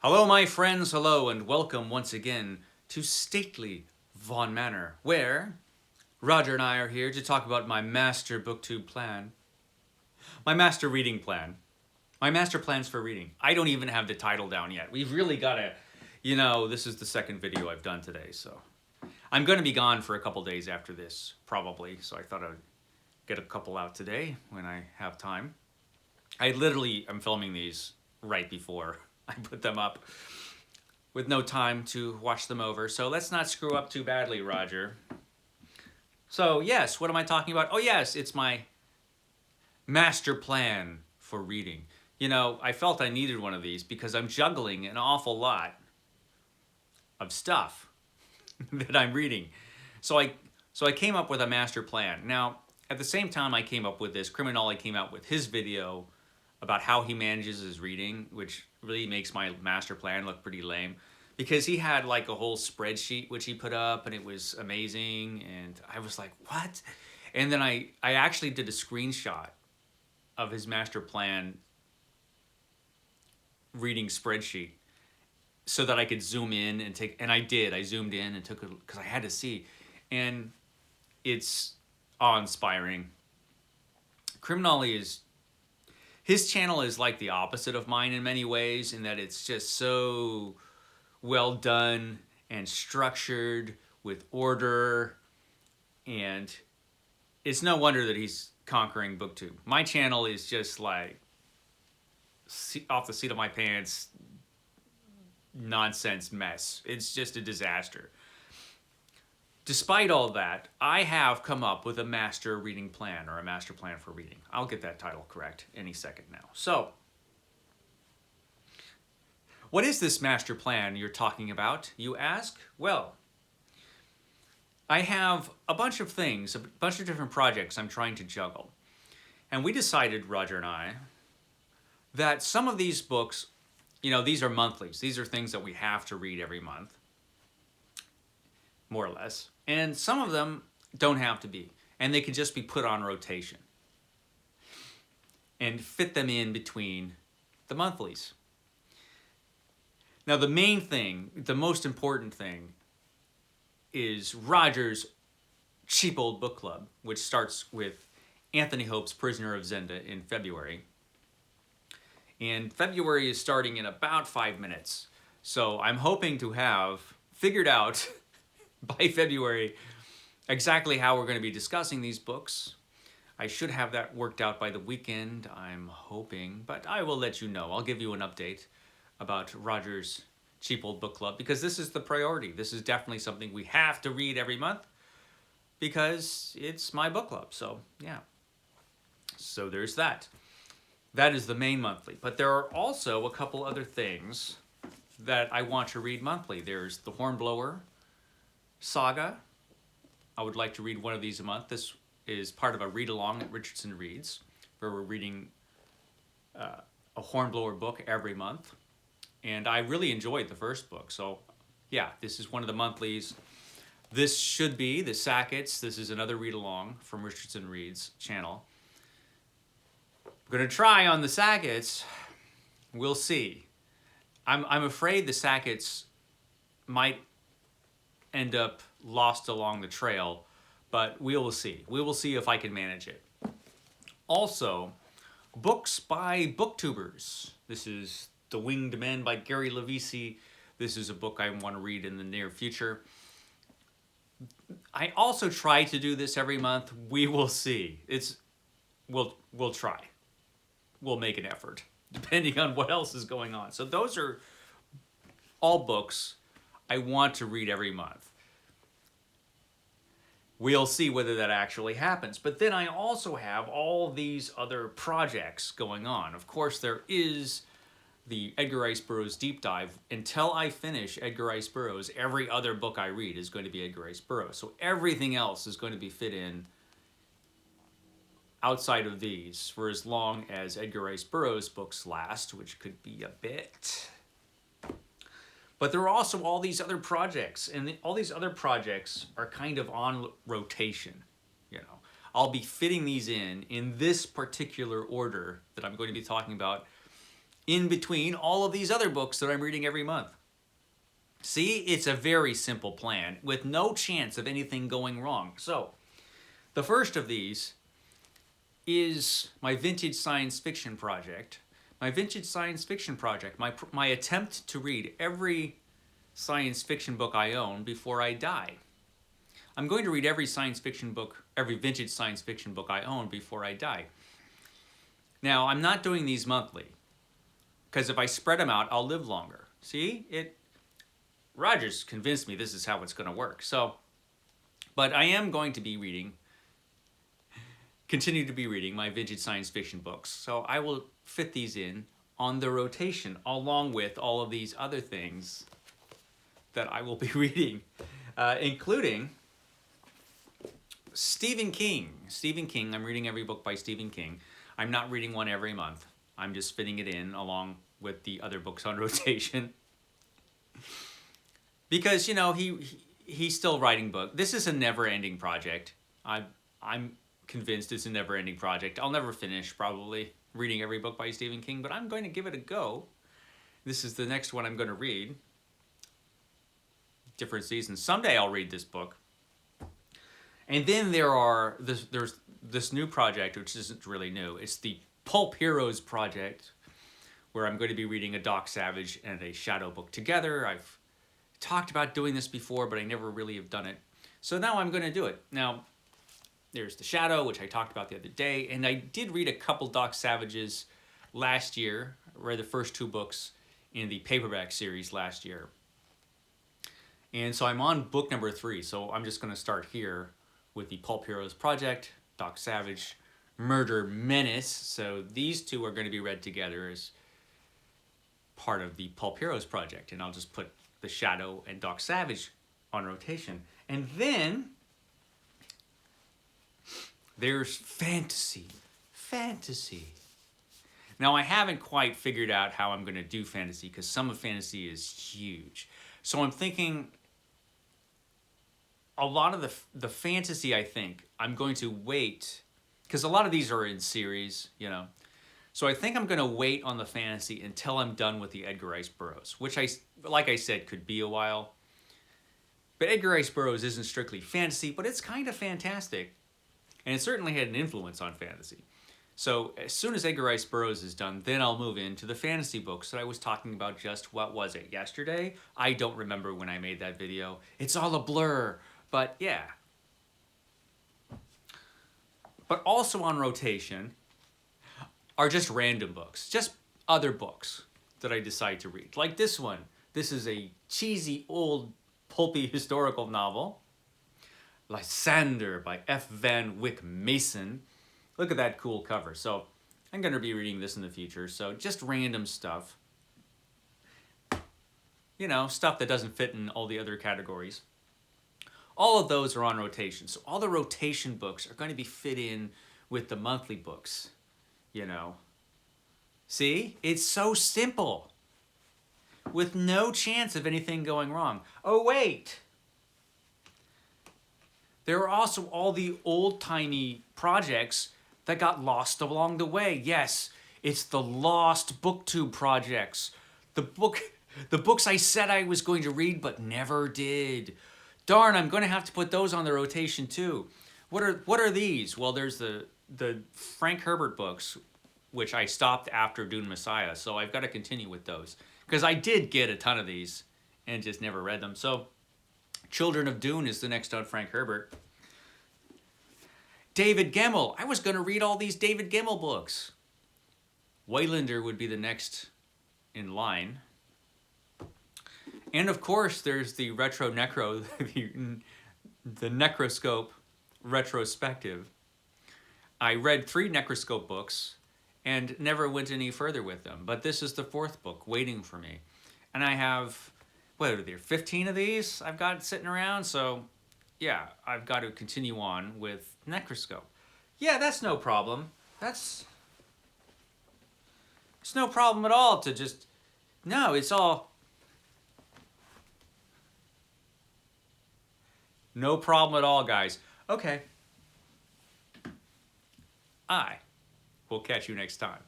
Hello, my friends, hello, and welcome once again to stately Vaughan Manor, where Roger and I are here to talk about my master booktube plan, my master reading plan, my master plans for reading. I don't even have the title down yet. We've really got to, this is the second video I've done today, so I'm going to be gone for a couple days after this, probably, so I thought I'd get a couple out today when I have time. I literally am filming these right before I put them up with no time to watch them over. So let's not screw up too badly, Roger. So yes, what am I talking about? Oh yes, it's my master plan for reading. You know, I felt I needed one of these because I'm juggling an awful lot of stuff that I'm reading. So I came up with a master plan. Now, at the same time I came up with this, CriminOlly came out with his video about how he manages his reading, which really makes my master plan look pretty lame, because he had like a whole spreadsheet which he put up and it was amazing, and I was like, what? And then I actually did a screenshot of his master plan reading spreadsheet so that I could zoom in and take, and I did. I zoomed in and took it because I had to see, and it's awe-inspiring. CriminOlly is, his channel is like the opposite of mine in many ways, in that it's just so well done and structured with order, and it's no wonder that he's conquering booktube. My channel is just like off the seat of my pants nonsense mess. It's just a disaster. Despite all that, I have come up with a master reading plan, or a master plan for reading. I'll get that title correct any second now. So, what is this master plan you're talking about, you ask? Well, I have a bunch of things, a bunch of different projects I'm trying to juggle. And we decided, Roger and I, that some of these books, these are monthlies. These are things that we have to read every month, more or less. And some of them don't have to be, and they can just be put on rotation and fit them in between the monthlies. Now, the main thing, the most important thing, is Roger's Cheap Old Book Club, which starts with Anthony Hope's Prisoner of Zenda in February. And February is starting in about 5 minutes. So I'm hoping to have figured out by February exactly how we're going to be discussing these books. I should have that worked out by the weekend, I'm hoping, but I will let you know. I'll give you an update about Roger's Cheap Old Book Club, because this is the priority. This is definitely something we have to read every month because it's my book club. So yeah, so there's that. That is the main monthly, but there are also a couple other things that I want to read monthly. There's the Hornblower saga. I would like to read one of these a month. This is part of a read-along at Richardson Reads, where we're reading a Hornblower book every month. And I really enjoyed the first book. So yeah, this is one of the monthlies. This should be the Sacketts. This is another read-along from Richardson Reads channel. I'm going to try on the Sacketts. We'll see. I'm afraid the Sacketts might end up lost along the trail, but we will see. We will see if I can manage it. Also, books by booktubers. This is The Winged Men by Gary Levisi. This is a book I want to read in the near future. I also try to do this every month. We will see. We'll try. We'll make an effort, depending on what else is going on. So those are all books I want to read every month. We'll see whether that actually happens. But then I also have all these other projects going on. Of course, there is the Edgar Rice Burroughs deep dive. Until I finish Edgar Rice Burroughs, every other book I read is going to be Edgar Rice Burroughs. So everything else is going to be fit in outside of these for as long as Edgar Rice Burroughs books last, which could be a bit. But there are also all these other projects, and all these other projects are kind of on rotation. I'll be fitting these in this particular order that I'm going to be talking about in between all of these other books that I'm reading every month. See, it's a very simple plan with no chance of anything going wrong. So, the first of these is my vintage science fiction project. My vintage science fiction project, my attempt to read every science fiction book I own before I die. I'm going to read every science fiction book, every vintage science fiction book I own before I die. Now, I'm not doing these monthly, because if I spread them out, I'll live longer. See, Roger's convinced me this is how it's going to work. So, but I am going to be continue to be reading my vintage science fiction books. So I will fit these in on the rotation along with all of these other things that I will be reading, including Stephen King. Stephen King, I'm reading every book by Stephen King. I'm not reading one every month. I'm just fitting it in along with the other books on rotation. Because, you know, he's still writing books. This is a never-ending project. I'm convinced it's a never-ending project. I'll never finish, probably, reading every book by Stephen King, but I'm going to give it a go. This is the next one I'm going to read. Different seasons. Someday I'll read this book. And then there's this new project, which isn't really new. It's the Pulp Heroes project, where I'm going to be reading a Doc Savage and a Shadow book together. I've talked about doing this before, but I never really have done it. So now I'm going to do it. Now, there's the Shadow, which I talked about the other day, and I did read a couple Doc Savages last year. I read the first two books in the paperback series last year. And so I'm on book number 3, so I'm just going to start here with the Pulp Heroes project, Doc Savage, Murder Menace. So these two are going to be read together as part of the Pulp Heroes project, and I'll just put the Shadow and Doc Savage on rotation. And then there's fantasy. Fantasy. Now, I haven't quite figured out how I'm going to do fantasy, because some of fantasy is huge. So I'm thinking a lot of the fantasy, I think, I'm going to wait, because a lot of these are in series, you know. So I think I'm going to wait on the fantasy until I'm done with the Edgar Rice Burroughs, which, like I said, could be a while. But Edgar Rice Burroughs isn't strictly fantasy, but it's kind of fantastic. And it certainly had an influence on fantasy. So as soon as Edgar Rice Burroughs is done, then I'll move into the fantasy books that I was talking about just, what was it, yesterday? I don't remember when I made that video. It's all a blur, but yeah. But also on rotation are just random books, just other books that I decide to read. Like this one. This is a cheesy, old, pulpy historical novel. Lysander by F. Van Wyck Mason. Look at that cool cover. So I'm going to be reading this in the future. So just random stuff. You know, stuff that doesn't fit in all the other categories. All of those are on rotation. So all the rotation books are going to be fit in with the monthly books. You know. See? It's so simple. With no chance of anything going wrong. Oh, wait. There are also all the old-timey projects that got lost along the way. Yes, it's the lost booktube projects. The books I said I was going to read but never did. Darn, I'm going to have to put those on the rotation too. What are these? Well, there's the Frank Herbert books, which I stopped after Dune Messiah, so I've got to continue with those. Because I did get a ton of these and just never read them. So Children of Dune is the next on Frank Herbert. David Gemmell. I was going to read all these David Gemmell books. Waylander would be the next in line. And of course, there's the Retro Necro, the Necroscope retrospective. I read 3 Necroscope books and never went any further with them. But this is the 4th book waiting for me. And I have, what are there, 15 of these I've got sitting around? So yeah, I've got to continue on with Necroscope. Yeah, that's no problem. It's no problem at all to just, no, it's all, no problem at all, guys. Okay. I will catch you next time.